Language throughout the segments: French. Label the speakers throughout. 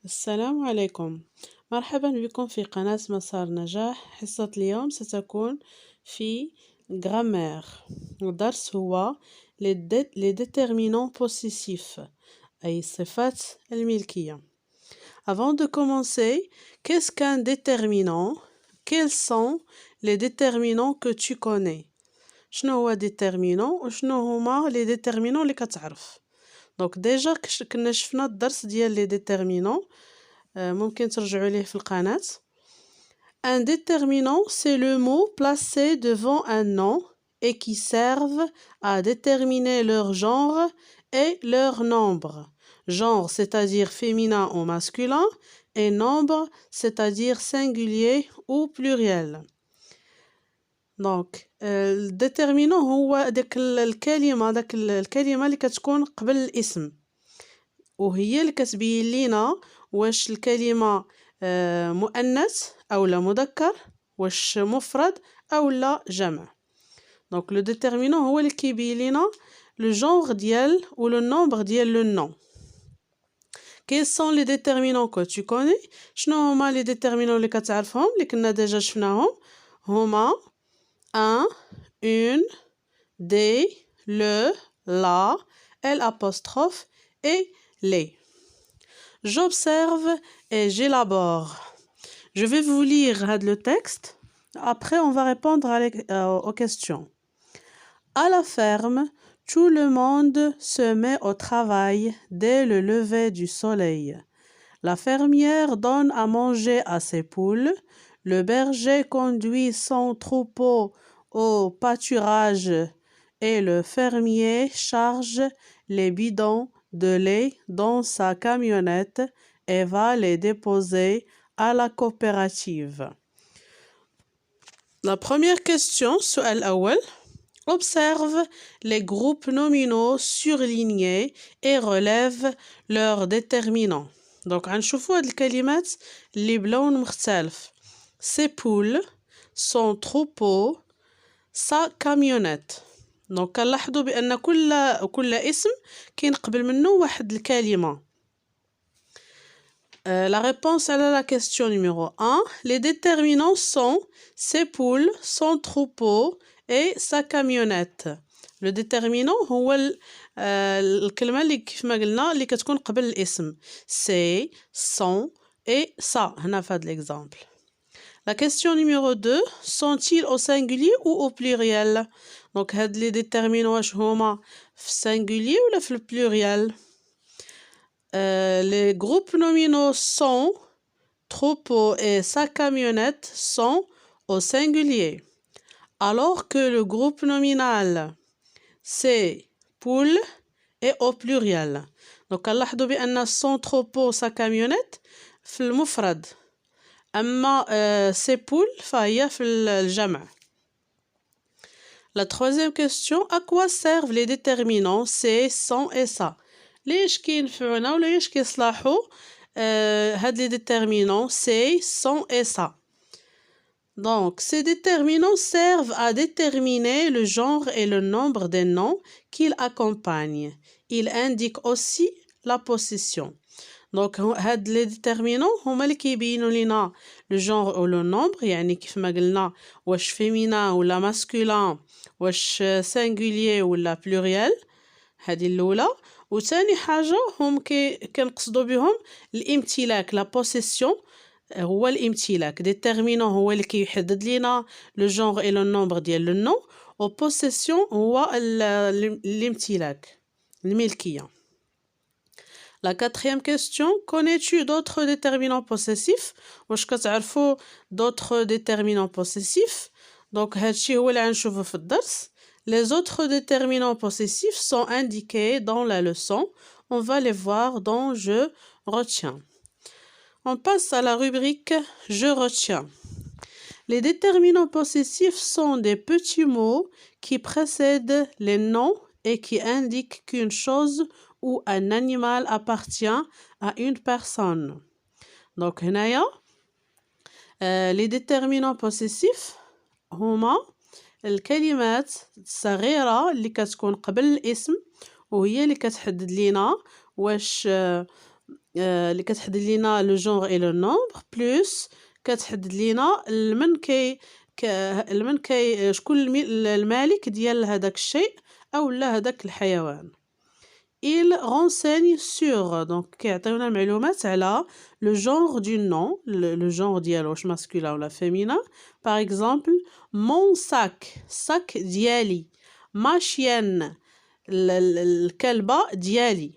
Speaker 1: السلام عليكم. مرحبا بكم في قناة مسار نجاح. حصة اليوم ستكون في grammaire. الدرس هو les déterminants possessifs أي الصفات الملكية. Avant de commencer, qu'est-ce qu'un déterminant? Quels sont les déterminants que tu connais? شنو هو déterminant وشنو هما les déterminants اللي كتعرف؟ دونك ديجا كنا شفنا الدرس ديال لي ديتيرمينون، ممكن ترجعوا ليه في القناة. Un déterminant, c'est le mot placé devant un nom et qui servent à déterminer leur genre et leur nombre. Genre, c'est-à-dire féminin ou masculin, et nombre, c'est-à-dire singulier ou pluriel. دونك الديتيرمينون هو داك الكلمة اللي كتكون قبل الاسم، وهي اللي كتبين لينا واش الكلمة مؤنث او لا مذكر، واش مفرد او لا جمع. دونك لو ديتيرمينون هو اللي كيبين لينا لو جونغ ديال و لو نومبر ديال لو نون. Quels sont les déterminants que tu connais؟ شنو هما لي ديتيرمينون اللي كتعرفهم اللي كنا ديجا شفناهم؟ هما un, une, des, le, la, l'apostrophe et les. J'observe et j'élabore. Je vais vous lire le texte. Après, on va répondre aux questions. À la ferme, tout le monde se met au travail dès le lever du soleil. La fermière donne à manger à ses poules. Le berger conduit son troupeau au pâturage et le fermier charge les bidons de lait dans sa camionnette et va les déposer à la coopérative. La première question, سؤال الأول. Observe les groupes nominaux surlignés et relève leurs déterminants. Donc غنشوفوا هاد الكلمات اللي بلون مختلف. Ses poules, son troupeau, sa camionnette. دونك كنلاحظوا بأن كل اسم كاين قبل منه واحد الكلمة. La réponse à la question numéro 1. Les déterminants sont ses poules, son troupeau et sa camionnette. Le déterminant هو الكلمة اللي كيف ما قلنا اللي كتكون قبل الاسم. C'est, son et ça هنا في هذا l'exemple. La question numéro 2. Sont-ils au singulier ou au pluriel? Donc هاد les déterminants واش هما في singulier ولا في pluriel? Les groupes nominaux sont, troupeau et sa camionnette sont au singulier. Alors que le groupe nominal c'est poule est au pluriel. Donc كنلاحظوا بأن son troupeau sa camionnette في المفرد، أما ses poules فهي في الجمع. La troisième question. À quoi servent les déterminants c'est, son et ça؟ ليش كينفعونا ولا ليش كيصلحوا هاد les déterminants c'est, son et ça؟ Donc, ces déterminants servent à déterminer le genre et le nombre des noms qu'ils accompagnent. Ils indiquent aussi la possession. Donc, هاد les déterminants هما اللي كيبينوا لينا le genre ou le nombre، يعني كيف ما قلنا واش féminin ولا masculin، واش singulier ولا pluriel، هذه الأولى. وثاني حاجة هم كنقصدوا بهم الامتلاك، لا possession هو الامتلاك. déterminant هو اللي كيحدد لينا لو جونغ اي لو نومبر ديال لو نون، و possession هو الامتلاك، الملكية. La quatrième question. Connais-tu d'autres déterminants possessifs؟ واش كتعرفوا d'autres déterminants possessifs؟ دونك هادشي هو اللي غنشوفو في الدرس. Les autres déterminants possessifs sont indiqués dans la leçon. On va les voir dans Je retiens. On passe à la rubrique Je retiens. Les déterminants possessifs sont des petits mots qui précèdent les noms et qui indiquent qu'une chose ou un animal appartient à une personne. Donc هنايا les déterminants possessifs هما الكلمات الصغيرة اللي كتكون قبل الاسم، وهي اللي كتحدد لينا واش اللي كتحدد لينا لو جونغ اي لو نومبر بلس كتحدد لينا المن كي شكون المالك ديال هذاك الشيء او لا هذاك الحيوان. il renseigne sur donc كيعطيونا معلومات على le genre du nom le genre ديالو واش masculin ولا féminin. par exemple mon sac ديالي ma chienne الكلبة ديالي.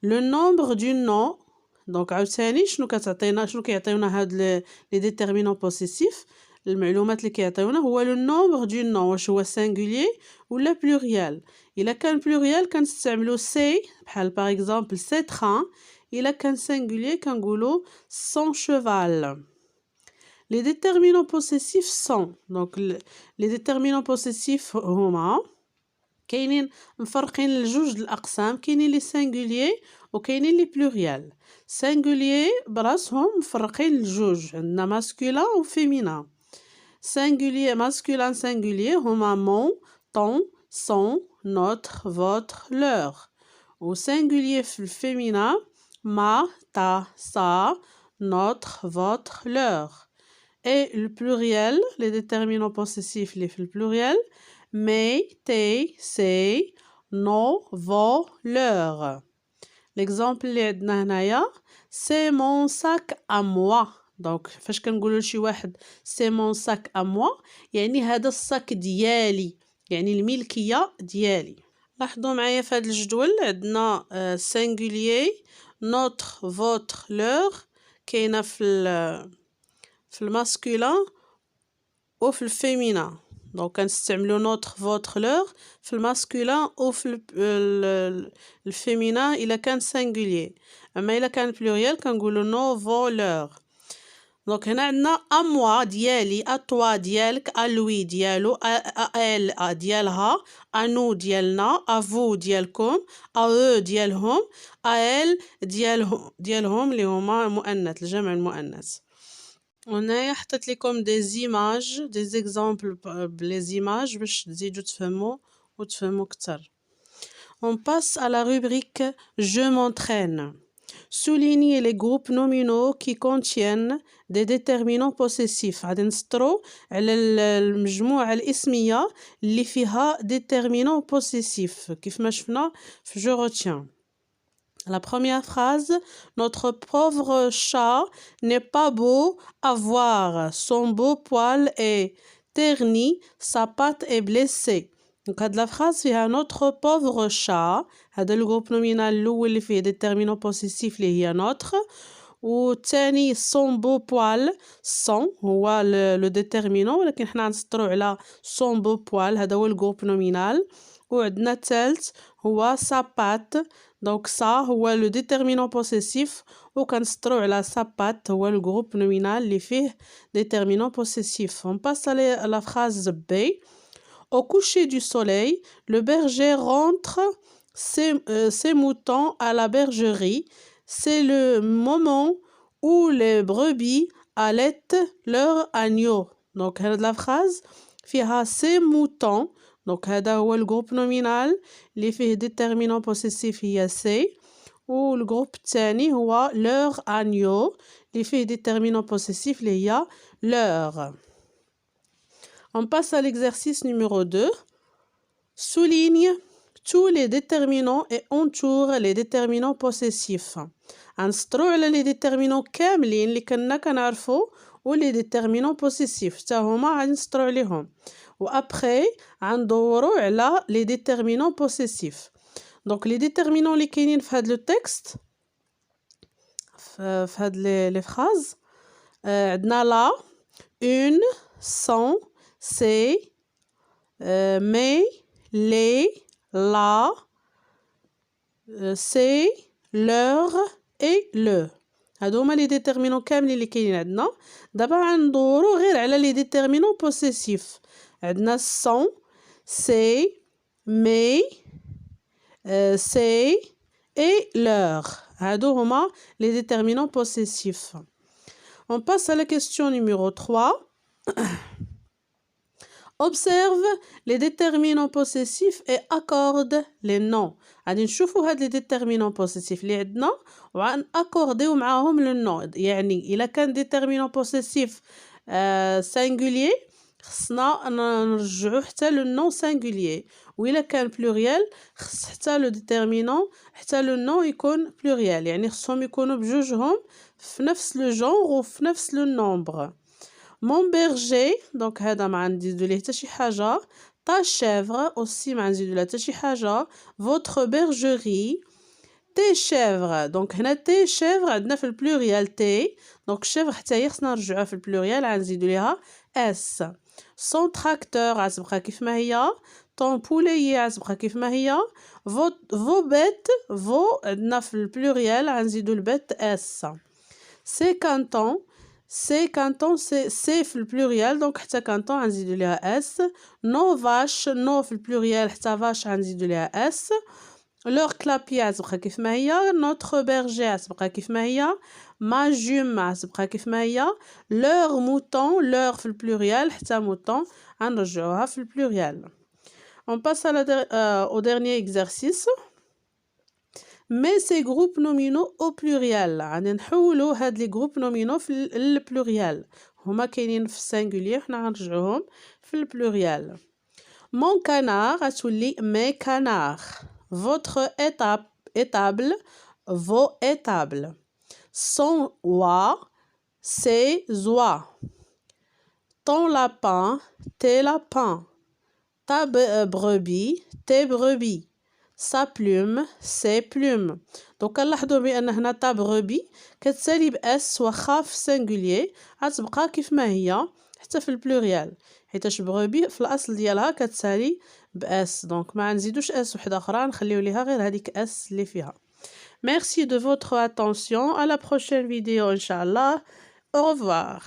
Speaker 1: le nombre du nom donc عاوتاني شنو كيعطيونا هاد لي déterminants possessifs. المعلومات اللي كيعطيونا هو لو نومبر دو نون واش هو سينغولير ولا بلوريال. الا كان بلوريال كنستعملو سي بحال باغ اكزومبل سي تران. الا كان سينغولير كنقولو سون شوفال. لي ديتيرمينون بوسيسيف سون دونك لي ديتيرمينون بوسيسيف هما كاينين مفرقين لجوج الاقسام. كاينين لي سينغولير وكاينين لي بلوريال. سينغولير براسهم مفرقين لجوج عندنا ماسكولين و فيمينا. singulier masculin singulier هما mon ton son notre votre leur. au singulier féminin ma ta sa notre votre leur. et le pluriel les déterminants possessifs les le pluriel mes tes ses nos vos leur. l'exemple اللي عندنا هنايا c'est mon sac à moi. دونك فاش كنقولوا لشي واحد سي مون ساك ا موا يعني هذا الصاك ديالي يعني الملكيه ديالي. لاحظوا معايا في هذا الجدول عندنا سينغولير نوتر فوتر لور كاينه في الماسكولين وفي الفيمينا. دونك كنستعملوا نوتر فوتر لور في الماسكولين وفي الفيمينا الا كان سينغولير. اما الا كان بلوريال كنقولوا نو فو لور. دونك هنا عندنا ا موا ديالي ا توا ديالك ا لوي ديالو ا ال ديالها ا نو ديالنا ا فو ديالكم ا او ديالهم ا ال ديالهم اللي هما مؤنث الجمع المؤنث. هنايا حطيت لكم دي زيماج دي زيكزامبل بلي زيماج باش تزيدوا تفهموا وتفهموا اكثر. on passe à la rubrique je m'entraîne. soulignez les groupes nominaux qui contiennent des déterminants possessifs. غادي نسطروا على المجموعة الاسمية اللي فيها déterminant possessif كيف ما شفنا في je retiens. La première phrase, notre pauvre chat n'est pas beau à voir, son beau poil est terni, sa patte est blessée. Donc هاد la phrase فيها notre pauvre chat. هذا الجروب نومينال الاول اللي فيه déterminant possessif اللي هي notre. والثاني son beau poil son هو لو déterminant ولكن حنا غنسطروا على son beau poil هذا هو الجروب نومينال. وعندنا الثالث هو sa patte دونك ça هو لو déterminant possessif وكنسطروا على sa patte هو الجروب نومينال اللي فيه déterminant possessif. on passe à la phrase B. au coucher du soleil le berger rentre ses moutons à la bergerie. c'est le moment où les brebis allaitent leur agneau. donc هاد la phrase فيها ces moutons دونك هذا هو الجروب نومينال اللي فيه déterminant possessif هي سي. والجروب الثاني هو leur agneau اللي فيه déterminant possessif اللي هي leur. on passe à l'exercice numéro 2. souligne tous les déterminants et entoure les déterminants possessifs. غنسطروا على les déterminants كاملين اللي كنا كنعرفوا ولي déterminants possessifs حتى هما غنسطروا عليهم. وابخي غندوروا على لي ديتيرمينون بوسيسيف. دونك لي ديتيرمينون اللي كاينين في هذا لو تكست في هاد لي فراز عندنا لا اون سون سي مي لي لا سي لور اي لو. هادو هما لي ديتيرمينون كاملين اللي كاينين عندنا. دابا غندوروا غير على لي ديتيرمينون بوسيسيف. عندنا son c'est mais c'est et leur. هادو هما les déterminants possessifs. on passe à la question numéro 3. Observe les déterminants possessifs et accorde les noms. غادي نشوفوا هاد les déterminants possessifs اللي عندنا وغنأكورديو معاهم le nom. يعني إلا كان déterminant possessif singulier خصنا نرجعو حتى le nom singulier. وإلا كان pluriel خص حتى le déterminant حتى le nom يكون pluriel. يعني خصهم يكونوا بجوجهم في نفس le genre وفي نفس le nombre. Mon berger, donc هذا ما غنزيدو ليه حتى شي حاجة. Ta chèvre aussi ما غنزيدو لها حتى شي حاجة. Votre bergerie. Tes chèvres, donc هنا tes chèvres عندنا في البلوريال تي، donc chèvre حتى هي خصنا نرجعوها في البلوريال غنزيدو ليها اس. Son tracteur غتبقى كيف ما هي. Ton poulailler غتبقى كيف ما هي. Vos bêtes, vos عندنا في البلوريال غنزيدو البت اس. Ses cantons, سي كانطون سي في البلوريال دونك حتى كانطون غنزيدو ليها اس. نو فاش نو في البلوريال حتى فاش غنزيدو ليها اس. لور كلابي غتبقى كيف ما هي. نوتر بيرجي غتبقى كيف ما هي. ما جوم غتبقى كيف ما هي. لور موطون لور في البلوريال حتى موطون غنرجعوها في البلوريال. On passe au dernier exercice. Mais ces groupes nominaux au pluriel غادي نحولوا هاد لي groupes nominaux في البلوريال. هما كاينين في السينغولير حنا غنرجعوهم في البلوريال. Mon canard غتولي mes canards. Votre étable vos étables. Son oie ses oies. Ton lapin tes lapins. Ta brebis tes brebis. Sa plume ses plumes. دونك كنلاحظوا بان هنا تا بغوبي كتسالي باس واخا في سينغولير غتبقى كيف ما هي حتى في البلوريال حيتاش بغوبي في الاصل ديالها كتسالي باس دونك ما نزيدوش اس وحده اخرى نخليو ليها غير هذيك اس اللي فيها. Merci de votre attention. À la prochaine vidéo, Inch'Allah. Au revoir.